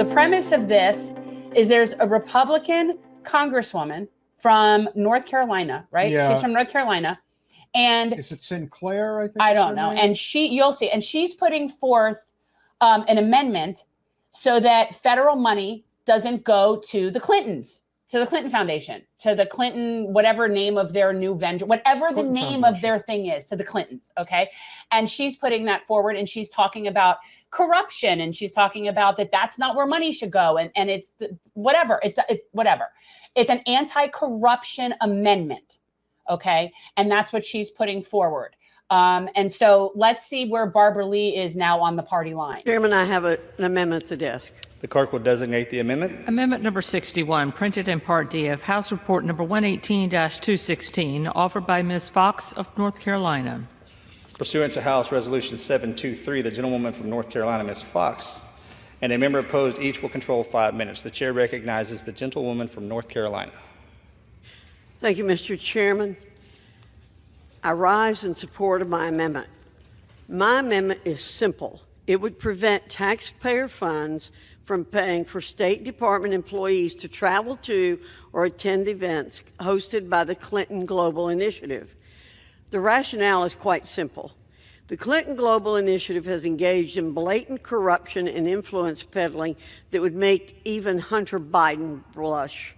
the premise of this is there's a Republican congresswoman from North Carolina, right? Yeah. She's from North Carolina. And is it Sinclair? I think I don't know. And you'll see. And she's putting forth an amendment so that federal money doesn't go to the Clintons, to the Clinton Foundation, to the Clinton, whatever name of their new venture, whatever the name of their thing is, to the Clintons. Okay. And she's putting that forward, and she's talking about corruption, and she's talking about that's not where money should go. And it's whatever. It's an anti-corruption amendment. Okay. And that's what she's putting forward. And so let's see where Barbara Lee is now on the party line. Chairman, I have an amendment at the desk. The clerk will designate the amendment. Amendment number 61, printed in Part D of House Report number 118-216, offered by Ms. Foxx of North Carolina. Pursuant to House Resolution 723, the gentlewoman from North Carolina, Ms. Foxx, and a member opposed, each will control 5 minutes. The chair recognizes the gentlewoman from North Carolina. Thank you, Mr. Chairman. I rise in support of my amendment. My amendment is simple. It would prevent taxpayer funds from paying for State Department employees to travel to or attend events hosted by the Clinton Global Initiative. The rationale is quite simple. The Clinton Global Initiative has engaged in blatant corruption and influence peddling that would make even Hunter Biden blush.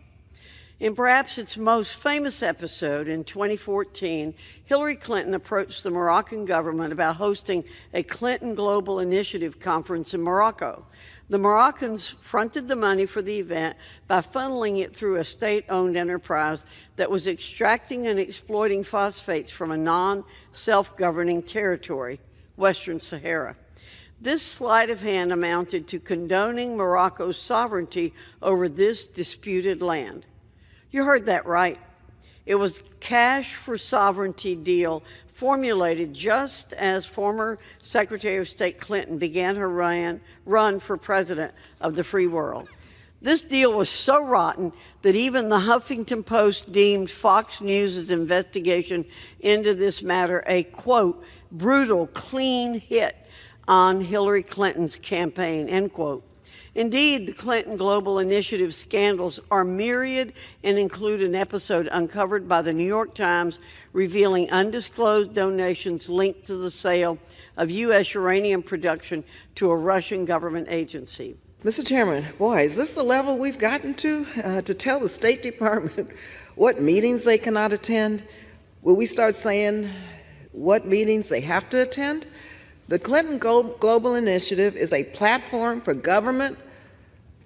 In perhaps its most famous episode in 2014, Hillary Clinton approached the Moroccan government about hosting a Clinton Global Initiative conference in Morocco. The Moroccans fronted the money for the event by funneling it through a state-owned enterprise that was extracting and exploiting phosphates from a non-self-governing territory, Western Sahara. This sleight of hand amounted to condoning Morocco's sovereignty over this disputed land. You heard that right. It was cash for sovereignty deal formulated just as former Secretary of State Clinton began her run for president of the free world. This deal was so rotten that even the Huffington Post deemed Fox News' investigation into this matter a, quote, brutal, clean hit on Hillary Clinton's campaign, end quote. Indeed, the Clinton Global Initiative scandals are myriad and include an episode uncovered by the New York Times revealing undisclosed donations linked to the sale of U.S. uranium production to a Russian government agency. Mr. Chairman, boy, is this the level we've gotten to tell the State Department what meetings they cannot attend? Will we start saying what meetings they have to attend? The Clinton Global Initiative is a platform for government,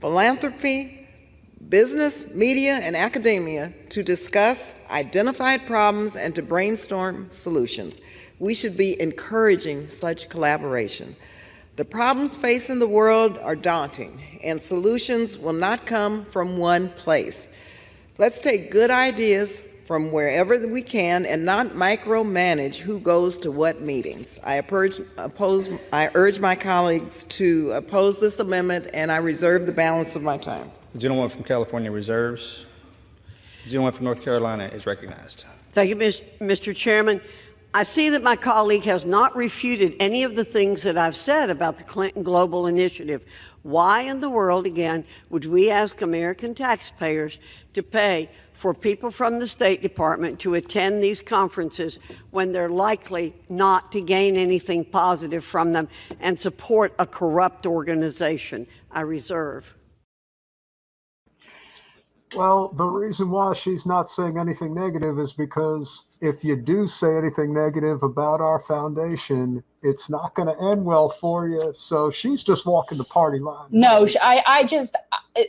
philanthropy, business, media, and academia to discuss identified problems and to brainstorm solutions. We should be encouraging such collaboration. The problems facing the world are daunting, and solutions will not come from one place. Let's take good ideas from wherever we can and not micromanage who goes to what meetings. I urge my colleagues to oppose this amendment, and I reserve the balance of my time. The gentleman from California reserves. The gentleman from North Carolina is recognized. Thank you, Mr. Chairman. I see that my colleague has not refuted any of the things that I've said about the Clinton Global Initiative. Why in the world, again, would we ask American taxpayers to pay for people from the State Department to attend these conferences when they're likely not to gain anything positive from them and support a corrupt organization? I reserve. Well, the reason why she's not saying anything negative is because if you do say anything negative about our foundation, it's not going to end well for you. So she's just walking the party line. No, I just,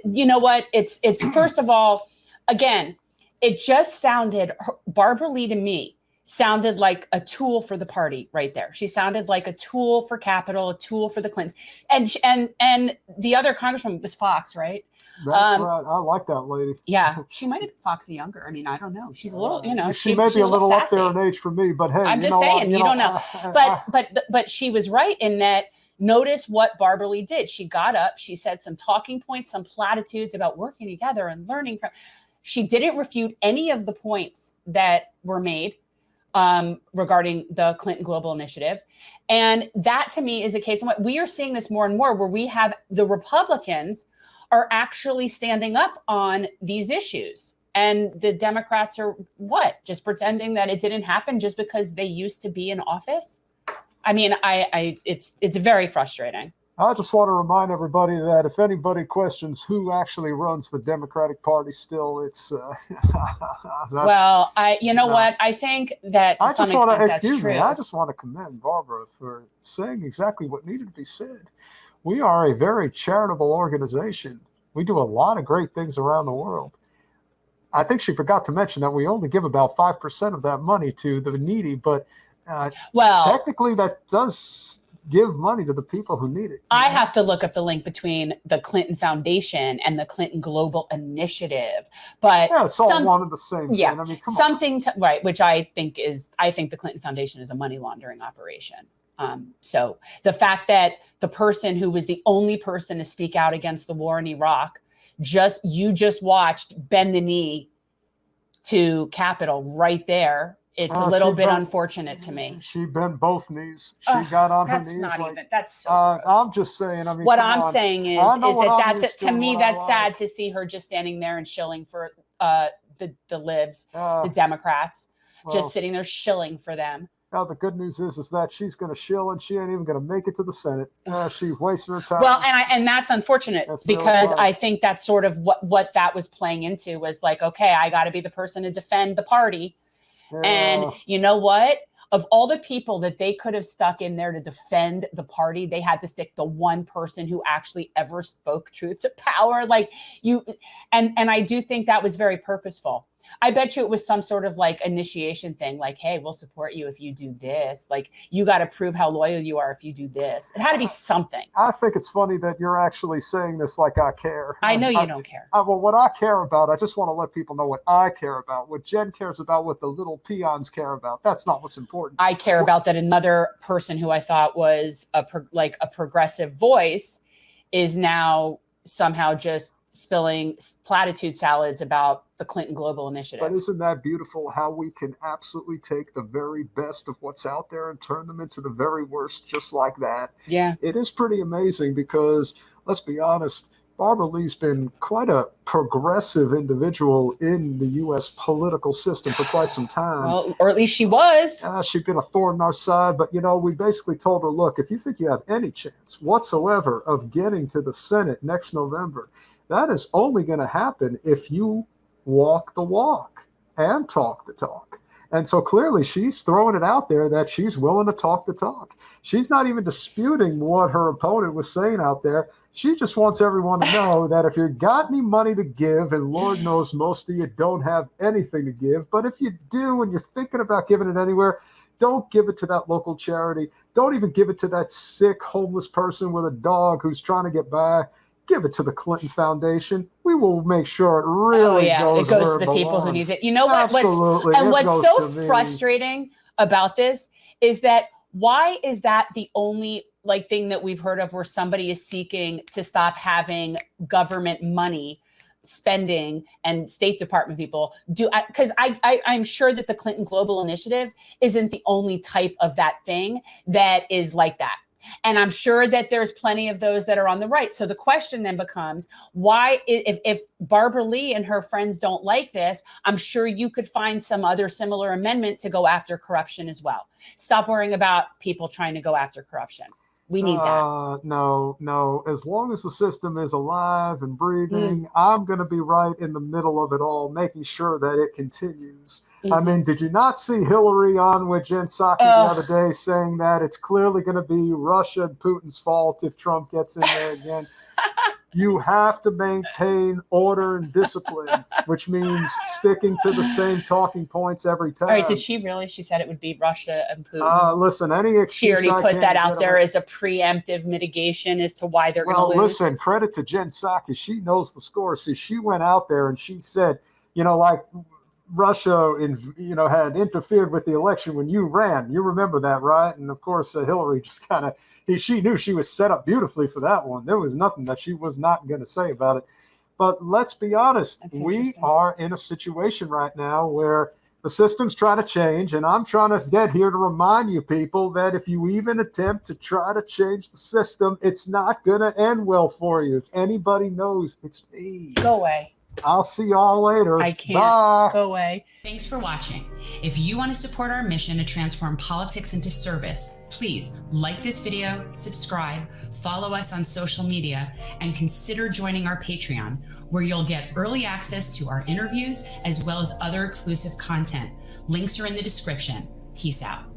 you know what? It's first of all, again, it just sounded, Barbara Lee to me sounded like a tool for the party right there. She sounded like a tool for capital, a tool for the Clintons. And the other congresswoman was Foxx, right? That's right. I like that lady. Yeah, she might have been Foxy younger. I mean, I don't know. She's a little, you know, she may be a little up sassy. there in age for me, but hey, I'm just saying, you don't know. But she was right in that. Notice what Barbara Lee did. She got up, she said some talking points, some platitudes about working together and learning from. She didn't refute any of the points that were made regarding the Clinton Global Initiative. And that to me is a case of what we are seeing this more and more, where we have the Republicans are actually standing up on these issues. And the Democrats are just pretending that it didn't happen just because they used to be in office. I mean, it's very frustrating. I just want to remind everybody that if anybody questions who actually runs the Democratic Party still, it's well, what? I think that to some extent that's true. I just want to commend Barbara for saying exactly what needed to be said. We are a very charitable organization. We do a lot of great things around the world. I think she forgot to mention that we only give about 5% of that money to the needy, but technically that does give money to the people who need it. I have to look up the link between the Clinton Foundation and the Clinton Global Initiative, but it's all one and the same. Yeah, thing. I mean, come something on. Right, which I think the Clinton Foundation is a money laundering operation. So the fact that the person who was the only person to speak out against the war in Iraq, you just watched bend the knee to Capitol right there. It's a little bit unfortunate to me. She bent both knees. She got on her knees. That's so gross. I'm just saying. I mean, what I'm saying is that to me that's sad to see her just standing there and shilling for the libs, the Democrats, just sitting there shilling for them. Now the good news is that she's going to shill and she ain't even going to make it to the Senate. She's wasting her time. Well, and that's unfortunate because I think that's sort of what that was playing into was like, okay, I got to be the person to defend the party. Yeah. And you know what? Of all the people that they could have stuck in there to defend the party, they had to stick the one person who actually ever spoke truth to power. Like and I do think that was very purposeful. I bet you it was some sort of like initiation thing, like, hey, we'll support you if you do this. Like, you got to prove how loyal you are if you do this. It had to be something. I think it's funny that you're actually saying this like I care. I know you don't care. Well, what I care about, I just want to let people know what I care about. What Jen cares about, what the little peons care about. That's not what's important. I care about that another person who I thought was a progressive voice is now somehow just spilling platitude salads about the Clinton Global Initiative. But isn't that beautiful how we can absolutely take the very best of what's out there and turn them into the very worst just like that? Yeah. It is pretty amazing because, let's be honest, Barbara Lee's been quite a progressive individual in the U.S. political system for quite some time. Well, or at least she was. She'd been a thorn in our side, but, we basically told her, look, if you think you have any chance whatsoever of getting to the Senate next November, that is only going to happen if you walk the walk and talk the talk. And so clearly she's throwing it out there that she's willing to talk the talk. She's not even disputing what her opponent was saying out there. She just wants everyone to know that if you've got any money to give, and Lord knows most of you don't have anything to give, but if you do and you're thinking about giving it anywhere, don't give it to that local charity. Don't even give it to that sick homeless person with a dog who's trying to get by. Give it to the Clinton Foundation. We will make sure it really goes to the people who need it. You know what? Absolutely. What's so frustrating about this is that why is that the only thing that we've heard of where somebody is seeking to stop having government money spending and State Department people do? Because I'm sure that the Clinton Global Initiative isn't the only type of that thing that is like that. And I'm sure that there's plenty of those that are on the right. So the question then becomes, why, if Barbara Lee and her friends don't like this, I'm sure you could find some other similar amendment to go after corruption as well. Stop worrying about people trying to go after corruption. We need that. No. As long as the system is alive and breathing, I'm going to be right in the middle of it all, making sure that it continues. Mm-hmm. I mean, did you not see Hillary on with Jen Psaki the other day saying that it's clearly going to be Russia and Putin's fault if Trump gets in there again? You have to maintain order and discipline, which means sticking to the same talking points every time. All right, did she really? She said it would be Russia and Putin. Listen, any excuse. She already put that out there as a preemptive mitigation as to why they're going to lose. Well, listen, credit to Jen Psaki. She knows the score. See, she went out there and she said, Russia, had interfered with the election when you ran. You remember that, right? And of course, Hillary just she knew she was set up beautifully for that one. There was nothing that she was not going to say about it. But let's be honest, we are in a situation right now where The system's trying to change, and I'm trying to get here to remind you people that if you even attempt to try to change the system, it's not going to end well for you. If anybody knows, it's me. Go away. I'll see y'all later. I can't. Bye. Go away. Thanks for watching. If you want to support our mission to transform politics into service, please like this video, subscribe, follow us on social media, and consider joining our Patreon, where you'll get early access to our interviews as well as other exclusive content. Links are in the description. Peace out.